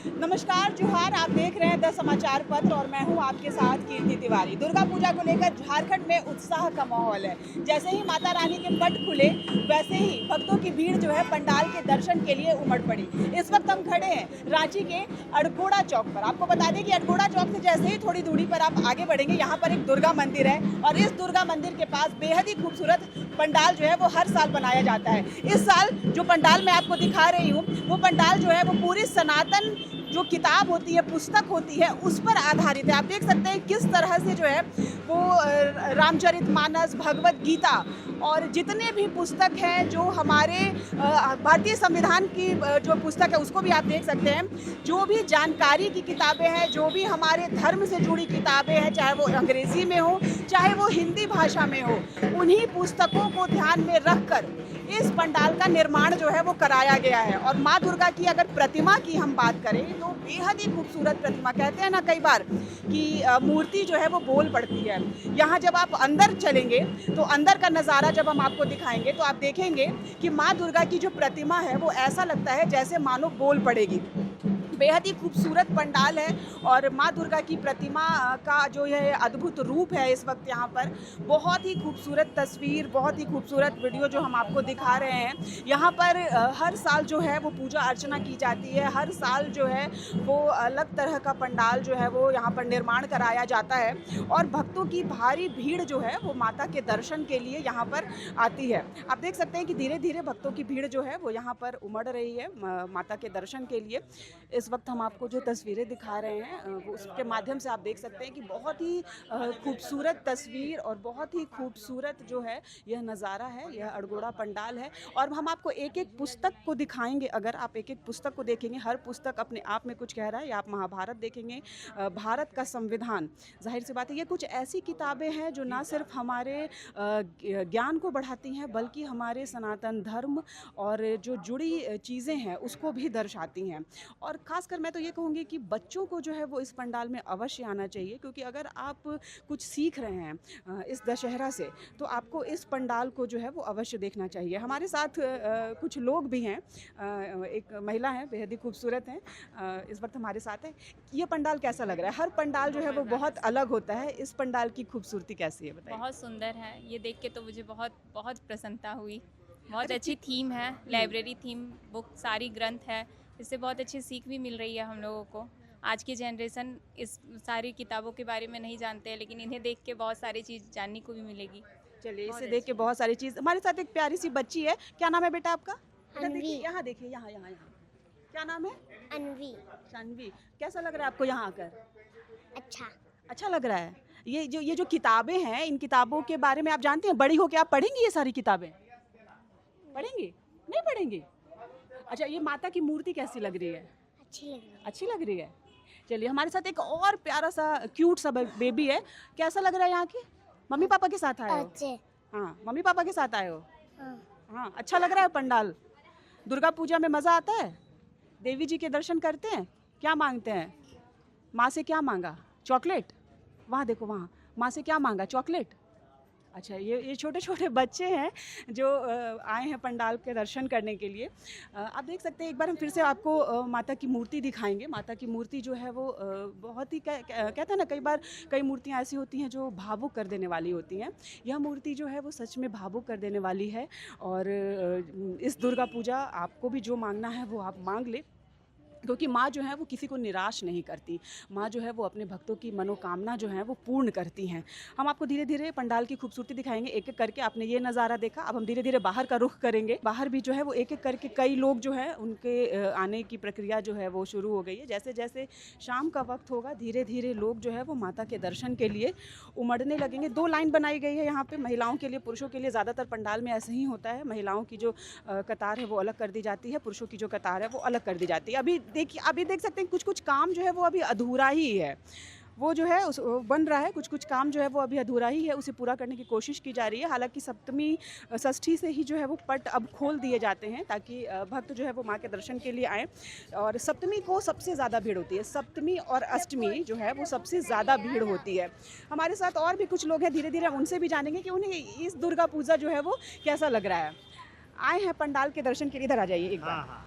नमस्कार जोहार, आप देख रहे हैं द समाचार पत्र और मैं हूं आपके साथ कीर्ति तिवारी। दुर्गा पूजा को लेकर झारखंड में उत्साह का माहौल है। जैसे ही माता रानी के पट खुले वैसे ही भक्तों की भीड़ जो है पंडाल के दर्शन के लिए उमड़ पड़ी। इस वक्त हम खड़े हैं रांची के अड़गोड़ा चौक पर। आपको बता दें कि अड़गोड़ा चौक से जैसे ही थोड़ी दूरी पर आप आगे बढ़ेंगे, यहाँ पर एक दुर्गा मंदिर है और इस दुर्गा मंदिर के पास बेहद ही खूबसूरत पंडाल जो है वो हर साल बनाया जाता है। इस साल जो पंडाल मैं आपको दिखा रही हूँ वो पंडाल जो है वो पूरी सनातन जो किताब होती है, पुस्तक होती है, उस पर आधारित है। आप देख सकते हैं किस तरह से जो है वो रामचरितमानस, भगवत गीता और जितने भी पुस्तक हैं जो हमारे भारतीय संविधान की जो पुस्तक है उसको भी आप देख सकते हैं। जो भी जानकारी की किताबें हैं, जो भी हमारे धर्म से जुड़ी किताबें हैं, चाहे वो अंग्रेजी में हो चाहे वो हिंदी भाषा में हो, उन्हीं पुस्तकों को ध्यान में रखकर इस पंडाल का निर्माण जो है वो कराया गया है। और माँ दुर्गा की अगर प्रतिमा की हम बात करें तो बेहद ही खूबसूरत प्रतिमा। कहते हैं ना कई बार कि मूर्ति जो है वो बोल पड़ती है। यहाँ जब आप अंदर चलेंगे तो अंदर का नज़ारा जब हम आपको दिखाएंगे तो आप देखेंगे कि माँ दुर्गा की जो प्रतिमा है वो ऐसा लगता है जैसे मानो बोल पड़ेगी। बेहद ही खूबसूरत पंडाल है और माँ दुर्गा की प्रतिमा का जो यह अद्भुत रूप है इस वक्त यहाँ पर। बहुत ही खूबसूरत तस्वीर, बहुत ही खूबसूरत वीडियो जो हम आपको दिखा रहे हैं। यहाँ पर हर साल जो है वो पूजा अर्चना की जाती है। हर साल जो है वो अलग तरह का पंडाल जो है वो यहाँ पर निर्माण कराया जाता है और भक्तों की भारी भीड़ जो है वो माता के दर्शन के लिए यहाँ पर आती है। आप देख सकते हैं कि धीरे धीरे भक्तों की भीड़ जो है वो यहाँ पर उमड़ रही है माता के दर्शन के लिए। इस वक्त हम आपको जो तस्वीरें दिखा रहे हैं वो उसके माध्यम से आप देख सकते हैं कि बहुत ही खूबसूरत तस्वीर और बहुत ही खूबसूरत जो है यह नज़ारा है। यह अड़गोड़ा पंडाल है और हम आपको एक एक पुस्तक को दिखाएंगे। अगर आप एक एक पुस्तक को देखेंगे, हर पुस्तक अपने आप में कुछ कह रहा है। या आप महाभारत देखेंगे, भारत का संविधान, जाहिर सी बात है ये कुछ ऐसी किताबें हैं जो ना सिर्फ हमारे ज्ञान को बढ़ाती हैं बल्कि हमारे सनातन धर्म और जो जुड़ी चीज़ें हैं उसको भी दर्शाती हैं। और खासकर मैं तो ये कहूँगी कि बच्चों को जो है वो इस पंडाल में अवश्य आना चाहिए, क्योंकि अगर आप कुछ सीख रहे हैं इस दशहरा से तो आपको इस पंडाल को जो है वो अवश्य देखना चाहिए। हमारे साथ कुछ लोग भी हैं। एक महिला है, बेहद ही खूबसूरत हैं, इस वक्त हमारे साथ है। ये पंडाल कैसा लग रहा है? हर पंडाल जो है वो बहुत अलग होता है, इस पंडाल की खूबसूरती कैसी है बताइए? बहुत सुंदर है। ये देख के तो मुझे बहुत बहुत प्रसन्नता हुई। बहुत अच्छी थीम है, लाइब्रेरी थीम, बुक सारी ग्रंथ है। इससे बहुत अच्छी सीख भी मिल रही है हम लोगों को। आज की जनरेशन इस सारी किताबों के बारे में नहीं जानते हैं, लेकिन इन्हें देख के बहुत सारी चीज़ जानने को भी मिलेगी। चलिए, इसे देख के बहुत सारी चीज़। हमारे साथ एक प्यारी सी बच्ची है। क्या नाम है बेटा आपका? बेटा अनवी। देखिए, यहाँ देखिए, यहाँ यहाँ यहाँ क्या नाम है? अनवी। शानवी। कैसा लग रहा है आपको यहाँ आकर? अच्छा। अच्छा लग रहा है। ये जो किताबें हैं, इन किताबों के बारे में आप जानते हैं? बड़ी होके आप पढ़ेंगी ये सारी किताबें? पढ़ेंगी? नहीं पढ़ेंगी? अच्छा, ये माता की मूर्ति कैसी लग रही है? अच्छी लग रही है। अच्छी लग रही है। चलिए, हमारे साथ एक और प्यारा सा क्यूट सा बेबी है। कैसा लग रहा है यहाँ की? मम्मी पापा के साथ आए हो? अच्छे। हाँ, मम्मी पापा के साथ आए हो? हाँ। हाँ, अच्छा लग रहा है पंडाल। दुर्गा पूजा में मज़ा आता है? देवी जी के दर्शन करते हैं? क्या मांगते हैं? माँ से क्या मांगा? चॉकलेट? वहाँ देखो, वहाँ माँ से क्या मांगा? चॉकलेट। अच्छा, ये छोटे छोटे बच्चे हैं जो आए हैं पंडाल के दर्शन करने के लिए। आप देख सकते हैं, एक बार हम फिर से आपको माता की मूर्ति दिखाएंगे। माता की मूर्ति जो है वो बहुत ही कहते हैं ना, कई बार कई मूर्तियाँ ऐसी होती हैं जो भावुक कर देने वाली होती हैं। यह मूर्ति जो है वो सच में भावुक कर देने वाली है। और इस दुर्गा पूजा आपको भी जो मांगना है वो आप मांग ले, क्योंकि माँ जो है वो किसी को निराश नहीं करती। माँ जो है वो अपने भक्तों की मनोकामना जो है वो पूर्ण करती हैं। हम आपको धीरे धीरे पंडाल की खूबसूरती दिखाएंगे एक एक करके। आपने ये नज़ारा देखा, अब हम धीरे धीरे बाहर का रुख करेंगे। बाहर भी जो है वो एक एक करके कई लोग जो है उनके आने की प्रक्रिया जो है वो शुरू हो गई है। जैसे जैसे शाम का वक्त होगा धीरे धीरे लोग जो है वो माता के दर्शन के लिए उमड़ने लगेंगे। 2 लाइन बनाई गई है यहाँ पर, महिलाओं के लिए, पुरुषों के लिए। ज़्यादातर पंडाल में ऐसे ही होता है, महिलाओं की जो कतार है वो अलग कर दी जाती है, पुरुषों की जो कतार है वो अलग कर दी जाती है। अभी देख सकते हैं कुछ कुछ काम जो है वो अभी अधूरा ही है। वो जो है उस बन रहा है, कुछ कुछ काम जो है वो अभी अधूरा ही है, उसे पूरा करने की कोशिश की जा रही है। हालांकि सप्तमी षष्ठी से ही जो है वो पट अब खोल दिए जाते हैं ताकि भक्त जो है वो माँ के दर्शन के लिए आएँ। और सप्तमी को सबसे ज़्यादा भीड़ होती है। सप्तमी और अष्टमी जो है वो सबसे ज़्यादा भीड़ होती है। हमारे साथ और भी कुछ लोग हैं, धीरे धीरे उनसे भी जानेंगे कि उन्हें इस दुर्गा पूजा जो है वो कैसा लग रहा है। आए हैं पंडाल के दर्शन के लिए, इधर आ जाइए एक बार।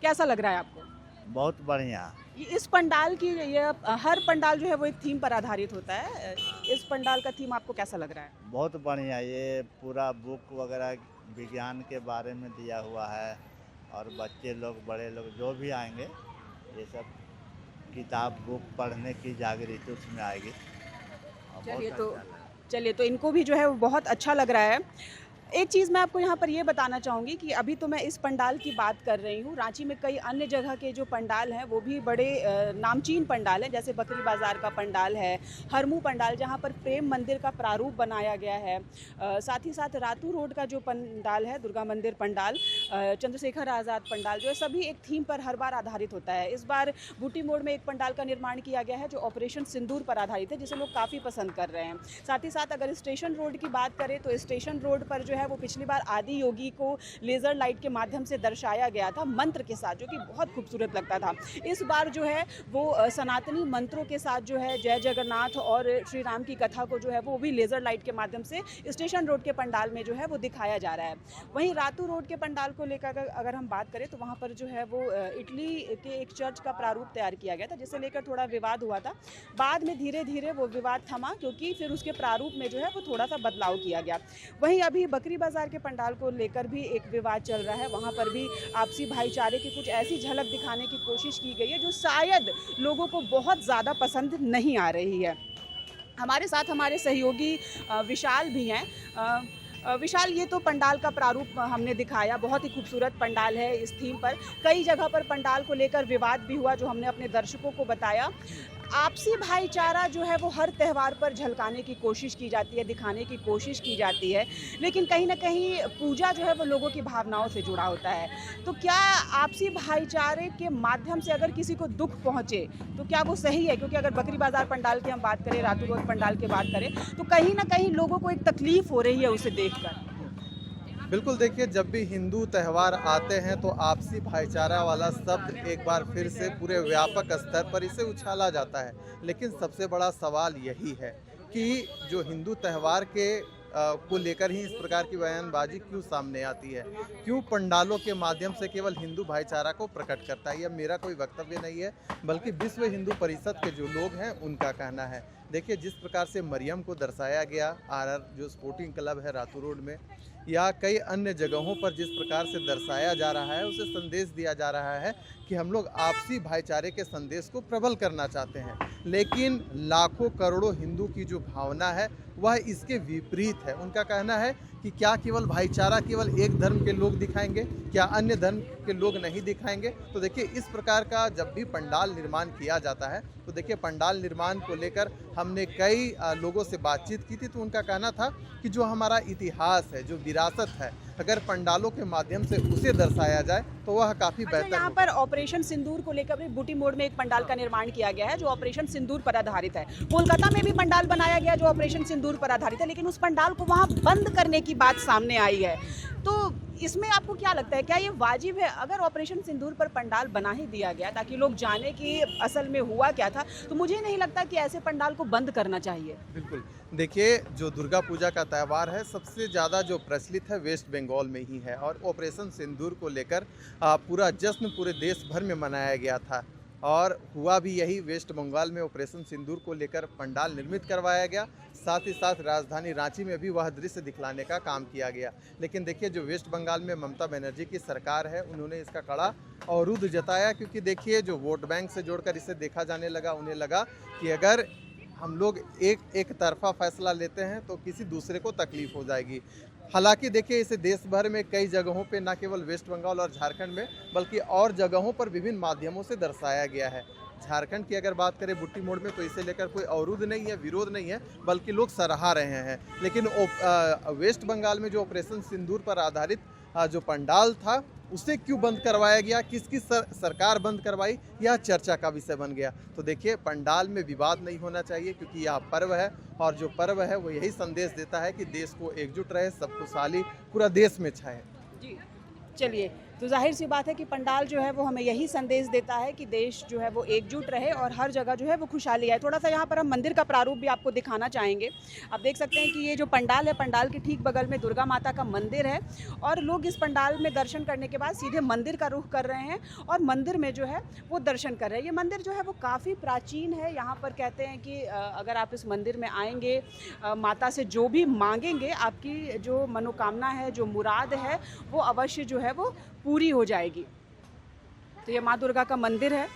कैसा लग रहा है आपको? बहुत बढ़िया। इस पंडाल की ये हर पंडाल जो है वो एक थीम पर आधारित होता है। इस पंडाल का थीम आपको कैसा लग रहा है? बहुत बढ़िया, ये पूरा बुक वगैरह विज्ञान के बारे में दिया हुआ है और बच्चे लोग बड़े लोग जो भी आएंगे ये सब किताब बुक पढ़ने की जागृति उसमें आएगी और बहुत चलिए अच्छा तो लग रहा है। चलिए तो इनको भी जो है वो बहुत अच्छा लग रहा है। एक चीज़ मैं आपको यहाँ पर ये बताना चाहूँगी कि अभी तो मैं इस पंडाल की बात कर रही हूँ। रांची में कई अन्य जगह के जो पंडाल हैं वो भी बड़े नामचीन पंडाल हैं, जैसे बकरी बाज़ार का पंडाल है, हरमू पंडाल जहाँ पर प्रेम मंदिर का प्रारूप बनाया गया है। साथ ही साथ रातू रोड का जो पंडाल है, दुर्गा मंदिर पंडाल, चंद्रशेखर आज़ाद पंडाल, जो है सभी एक थीम पर हर बार आधारित होता है। इस बार बूटी मोड़ में एक पंडाल का निर्माण किया गया है जो ऑपरेशन सिंदूर पर आधारित है, जिसे लोग काफ़ी पसंद कर रहे हैं। साथ ही साथ अगर स्टेशन रोड की बात करें तो स्टेशन रोड पर जो है वो पिछली बार आदि योगी को लेज़र लाइट के माध्यम से दर्शाया गया था मंत्र के साथ, जो कि बहुत खूबसूरत लगता था। इस बार जो है वो सनातनी मंत्रों के साथ जो है जय जगन्नाथ और श्री राम की कथा को जो है वो भी लेज़र लाइट के माध्यम से स्टेशन रोड के पंडाल में जो है वो दिखाया जा रहा है। वहीं रातू रोड के पंडाल को लेकर अगर हम बात करें तो वहाँ पर जो है वो इटली के एक चर्च का प्रारूप तैयार किया गया था, जिसे लेकर थोड़ा विवाद हुआ था। बाद में धीरे धीरे वो विवाद थमा, क्योंकि फिर उसके प्रारूप में जो है वो थोड़ा सा बदलाव किया गया। वहीं अभी बकरी बाजार के पंडाल को लेकर भी एक विवाद चल रहा है। वहाँ पर भी आपसी भाईचारे की कुछ ऐसी झलक दिखाने की कोशिश की गई है जो शायद लोगों को बहुत ज़्यादा पसंद नहीं आ रही है। हमारे साथ हमारे सहयोगी विशाल भी हैं। विशाल, ये तो पंडाल का प्रारूप हमने दिखाया, बहुत ही खूबसूरत पंडाल है। इस थीम पर कई जगह पर पंडाल को लेकर विवाद भी हुआ, जो हमने अपने दर्शकों को बताया। आपसी भाईचारा जो है वो हर त्यौहार पर झलकाने की कोशिश की जाती है, दिखाने की कोशिश की जाती है, लेकिन कहीं ना कहीं पूजा जो है वो लोगों की भावनाओं से जुड़ा होता है। तो क्या आपसी भाईचारे के माध्यम से अगर किसी को दुख पहुँचे तो क्या वो सही है? क्योंकि अगर बकरी बाजार पंडाल की हम बात करें, रातू रोड पंडाल की बात करें, तो कहीं ना कहीं लोगों को एक तकलीफ हो रही है उसे देखकर। बिल्कुल, देखिए जब भी हिंदू त्यौहार आते हैं तो आपसी भाईचारा वाला शब्द एक बार फिर से पूरे व्यापक स्तर पर इसे उछाला जाता है। लेकिन सबसे बड़ा सवाल यही है कि जो हिंदू त्यौहार के को लेकर ही इस प्रकार की बयानबाजी क्यों सामने आती है, क्यों पंडालों के माध्यम से केवल हिंदू भाईचारा को प्रकट करता है। यह मेरा कोई वक्तव्य नहीं है, बल्कि विश्व हिंदू परिषद के जो लोग हैं उनका कहना है। देखिए जिस प्रकार से मरियम को दर्शाया गया आरआर जो स्पोर्टिंग क्लब है रातू रोड में, या कई अन्य जगहों पर जिस प्रकार से दर्शाया जा रहा है, उसे संदेश दिया जा रहा है कि हम लोग आपसी भाईचारे के संदेश को प्रबल करना चाहते हैं। लेकिन लाखों करोड़ों हिंदू की जो भावना है वह इसके विपरीत है। उनका कहना है कि क्या केवल भाईचारा केवल एक धर्म के लोग दिखाएंगे, क्या अन्य धर्म के लोग नहीं दिखाएंगे? तो देखिए इस प्रकार का जब भी पंडाल निर्माण किया जाता है तो देखिए पंडाल निर्माण को लेकर हमने कई लोगों से बातचीत की थी, तो उनका कहना था कि जो हमारा इतिहास है, जो विरासत है, अगर पंडालों के माध्यम से उसे दर्शाया जाए तो वह काफ़ी बेहतर यहाँ पर ऑपरेशन सिंदूर को लेकर भी बूटी मोड़ में एक पंडाल का निर्माण किया गया है जो ऑपरेशन सिंदूर पर आधारित है। कोलकाता में भी पंडाल बनाया गया जो ऑपरेशन सिंदूर पर आधारित है, लेकिन उस पंडाल को वहाँ बंद करने की बात सामने आई है। तो इसमें आपको क्या लगता है, क्या ये वाजिब है? अगर ऑपरेशन सिंदूर पर पंडाल बना ही दिया गया ताकि लोग जाने कि असल में हुआ क्या था, तो मुझे नहीं लगता कि ऐसे पंडाल को बंद करना चाहिए। बिल्कुल, देखिए जो दुर्गा पूजा का त्यौहार है सबसे ज़्यादा जो प्रचलित है वेस्ट बंगाल में ही है, और ऑपरेशन सिंदूर को लेकर पूरा जश्न पूरे देश भर में मनाया गया था। और हुआ भी यही, वेस्ट बंगाल में ऑपरेशन सिंदूर को लेकर पंडाल निर्मित करवाया गया, साथ ही साथ राजधानी रांची में भी वह दृश्य दिखलाने का काम किया गया। लेकिन देखिए जो वेस्ट बंगाल में ममता बनर्जी की सरकार है, उन्होंने इसका कड़ा अवरोध जताया, क्योंकि देखिए जो वोट बैंक से जोड़कर इसे देखा जाने लगा, उन्हें लगा कि अगर हम लोग एक तरफा फैसला लेते हैं तो किसी दूसरे को तकलीफ हो जाएगी। हालांकि देखिए इसे देश भर में कई जगहों पे, न केवल वेस्ट बंगाल और झारखंड में बल्कि और जगहों पर विभिन्न माध्यमों से दर्शाया गया है। झारखंड की अगर बात करें बुट्टी मोड़ में, तो इसे लेकर कोई अवरोध नहीं है, विरोध नहीं है, बल्कि लोग सराहा रहे हैं। लेकिन वेस्ट बंगाल में जो ऑपरेशन सिंदूर पर आधारित जो पंडाल था उसे क्यों बंद करवाया गया, किसकी सरकार बंद करवाई, यह चर्चा का विषय बन गया। तो देखिए पंडाल में विवाद नहीं होना चाहिए, क्योंकि यह पर्व है, और जो पर्व है वो यही संदेश देता है कि देश को एकजुट रहे, सब खुशहाली पूरा देश में छाए। जी चलिए, तो जाहिर सी बात है कि पंडाल जो है वो हमें यही संदेश देता है कि देश जो है वो एकजुट रहे और हर जगह जो है वो खुशहाली आए। थोड़ा सा यहाँ पर हम मंदिर का प्रारूप भी आपको दिखाना चाहेंगे। आप देख सकते हैं कि ये जो पंडाल है, पंडाल के ठीक बगल में दुर्गा माता का मंदिर है और लोग इस पंडाल में दर्शन करने के बाद सीधे मंदिर का रुख कर रहे हैं और मंदिर में जो है वो दर्शन कर रहे हैं। ये मंदिर जो है वो काफ़ी प्राचीन है। यहाँ पर कहते हैं कि अगर आप इस मंदिर में आएंगे, माता से जो भी मांगेंगे, आपकी जो मनोकामना है, जो मुराद है, वो अवश्य जो है वो पूरी हो जाएगी। तो ये माँ दुर्गा का मंदिर है।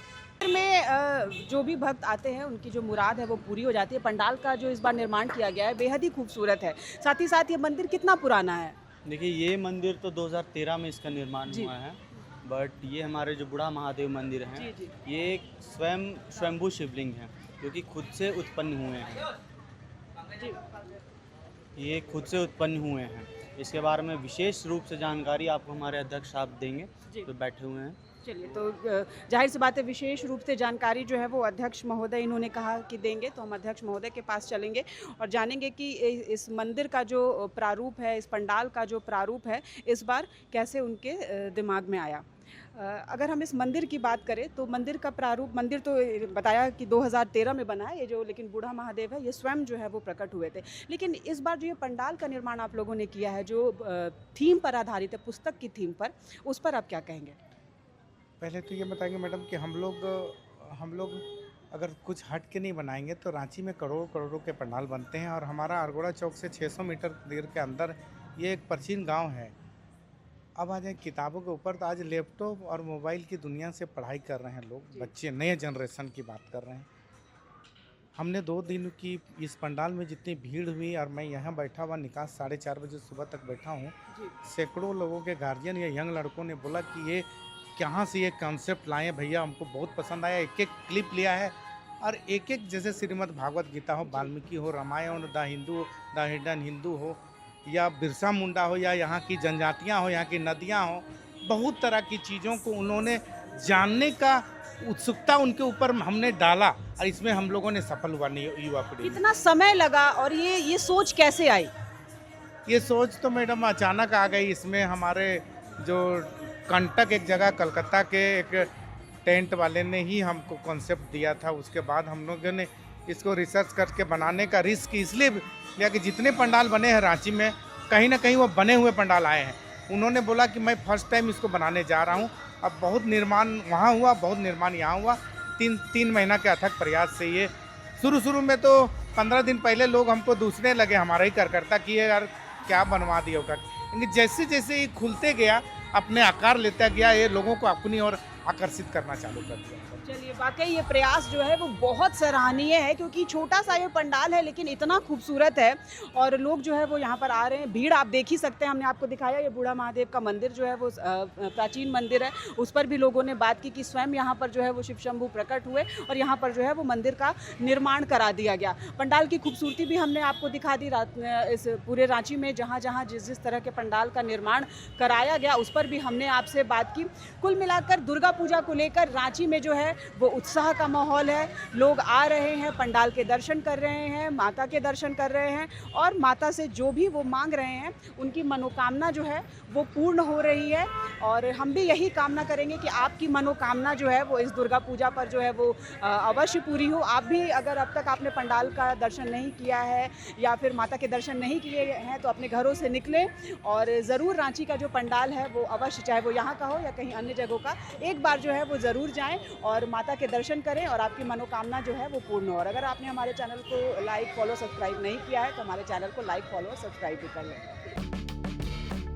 में जो भी भक्त आते हैं उनकी जो मुराद है वो पूरी हो जाती है। पंडाल का जो इस बार निर्माण किया गया है बेहद ही खूबसूरत है। साथ ही साथ ये मंदिर कितना पुराना है? देखिए, ये मंदिर तो 2013 में इसका निर्माण हुआ है, बट ये हमारे जो बूढ़ा महादेव मंदिर हैं, ये एक स्वयंभू शिवलिंग है जो कि खुद से उत्पन्न हुए हैं। ये खुद से उत्पन्न हुए हैं। इसके बारे में विशेष रूप से जानकारी आपको हमारे अध्यक्ष साहब देंगे, तो बैठे हुए हैं। चलिए, तो जाहिर सी बात है विशेष रूप से जानकारी जो है वो अध्यक्ष महोदय इन्होंने कहा कि देंगे, तो हम अध्यक्ष महोदय के पास चलेंगे और जानेंगे कि इस मंदिर का जो प्रारूप है, इस पंडाल का जो प्रारूप है, इस बार कैसे उनके दिमाग में आया। अगर हम इस मंदिर की बात करें तो मंदिर का प्रारूप, मंदिर तो बताया कि 2013 में बना है ये जो, लेकिन बूढ़ा महादेव है ये स्वयं जो है वो प्रकट हुए थे। लेकिन इस बार जो ये पंडाल का निर्माण आप लोगों ने किया है, जो थीम पर आधारित है, पुस्तक की थीम पर, उस पर आप क्या कहेंगे? पहले तो ये बताएंगे मैडम कि हम लोग अगर कुछ हट के नहीं बनाएंगे तो रांची में करोड़ों के पंडाल बनते हैं और हमारा अरगोड़ा चौक से 600 मीटर दूर के अंदर ये एक प्राचीन गांव है। अब आ जाए किताबों के ऊपर, तो आज लैपटॉप और मोबाइल की दुनिया से पढ़ाई कर रहे हैं लोग, बच्चे नए जनरेशन की बात कर रहे हैं। हमने 2 दिन की इस पंडाल में जितनी भीड़ हुई, और मैं यहाँ बैठा हुआ निकास 4:30 बजे सुबह तक बैठा हूँ, सैकड़ों लोगों के गार्जियन या यंग लड़कों ने बोला कि ये कहाँ से ये कॉन्सेप्ट लाए भैया, हमको बहुत पसंद आया। एक एक क्लिप लिया है और एक एक, जैसे श्रीमद् भागवत गीता हो, वाल्मीकि हो, रामायण, द हिडन हिंदू हो, या बिरसा मुंडा हो, या यहाँ की जनजातियाँ हो, यहाँ की नदियाँ हो, बहुत तरह की चीज़ों को उन्होंने जानने का उत्सुकता उनके ऊपर हमने डाला और इसमें हम लोगों ने सफल हुआ युवा पीढ़ी। कितना समय लगा और ये सोच कैसे आई? ये सोच तो मैडम अचानक आ गई। इसमें हमारे जो कंटक एक जगह कलकत्ता के एक टेंट वाले ने ही हमको कॉन्सेप्ट दिया था। उसके बाद हम लोगों ने इसको रिसर्च करके बनाने का रिस्क इसलिए लिया कि जितने पंडाल बने हैं रांची में, कहीं ना कहीं वो बने हुए पंडाल आए हैं। उन्होंने बोला कि मैं फर्स्ट टाइम इसको बनाने जा रहा हूँ। अब बहुत निर्माण वहाँ हुआ, बहुत निर्माण यहाँ हुआ। तीन महीना के अथक प्रयास से ये शुरू में तो 15 दिन पहले लोग हमको दूसरे लगे, हमारा ही करता कि ये यार क्या बनवा दिया होगा, लेकिन जैसे जैसे ये खुलते गया, अपने आकार लेता गया, ये लोगों को अपनी ओर आकर्षित करना चालू कर दिया। चलिए, वाकई ये प्रयास जो है वो बहुत सराहनीय है, क्योंकि छोटा सा ये पंडाल है लेकिन इतना खूबसूरत है और लोग जो है वो यहाँ पर आ रहे हैं। भीड़ आप देख ही सकते हैं। हमने आपको दिखाया ये बूढ़ा महादेव का मंदिर जो है वो प्राचीन मंदिर है, उस पर भी लोगों ने बात की कि स्वयं यहाँ पर जो है वो शिव शंभू प्रकट हुए और यहाँ पर जो है वो मंदिर का निर्माण करा दिया गया। पंडाल की खूबसूरती भी हमने आपको दिखा दी। इस पूरे रांची में जहाँ जहाँ जिस तरह के पंडाल का निर्माण कराया गया उस पर भी हमने आपसे बात की। कुल मिलाकर दुर्गा पूजा को लेकर रांची में जो है वो उत्साह का माहौल है। लोग आ रहे हैं, पंडाल के दर्शन कर रहे हैं, माता के दर्शन कर रहे हैं और माता से जो भी वो मांग रहे हैं उनकी मनोकामना जो है वो पूर्ण हो रही है। और हम भी यही कामना करेंगे कि आपकी मनोकामना जो है वो इस दुर्गा पूजा पर जो है वो अवश्य पूरी हो। आप भी अगर अब तक आपने पंडाल का दर्शन नहीं किया है या फिर माता के दर्शन नहीं किए हैं तो अपने घरों से निकलें और ज़रूर रांची का जो पंडाल है वो अवश्य, चाहे वो यहाँ का हो या कहीं अन्य जगहों का, एक बार जो है वो ज़रूर जाएं और माता के दर्शन करें और आपकी मनोकामना जो है वो पूर्ण हो। और अगर आपने हमारे चैनल को लाइक, फॉलो, सब्सक्राइब नहीं किया है तो हमारे चैनल को लाइक, फॉलो और सब्सक्राइब भी कर लें।